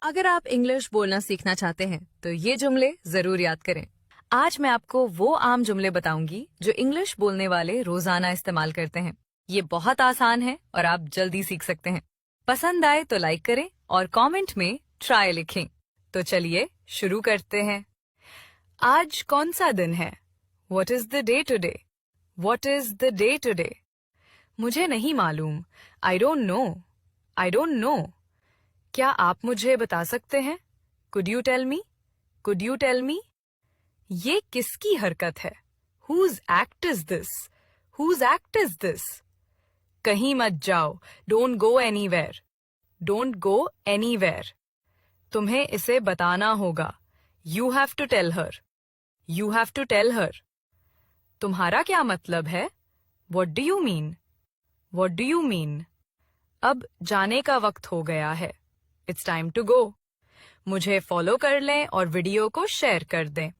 अगर आप इंग्लिश बोलना सीखना चाहते हैं तो ये जुमले जरूर याद करें। आज मैं आपको वो आम जुमले बताऊंगी जो इंग्लिश बोलने वाले रोजाना इस्तेमाल करते हैं। ये बहुत आसान है और आप जल्दी सीख सकते हैं। पसंद आए तो लाइक करें और कमेंट में ट्राई लिखें। तो चलिए शुरू करते हैं। आज कौन सा दिन है? What is the day today? What is the day today? मुझे नहीं मालूम। I don't know. I don't know. क्या आप मुझे बता सकते हैं? Could you tell me? Could you tell me? ये किसकी हरकत है? Whose act is this? Whose act is this? कहीं मत जाओ. Don't go anywhere. Don't go anywhere. तुम्हें इसे बताना होगा. You have to tell her. You have to tell her. तुम्हारा क्या मतलब है? What do you mean? What do you mean? अब जाने का वक्त हो गया है. It's time to go. मुझे फॉलो कर लें और वीडियो को शेयर कर दें।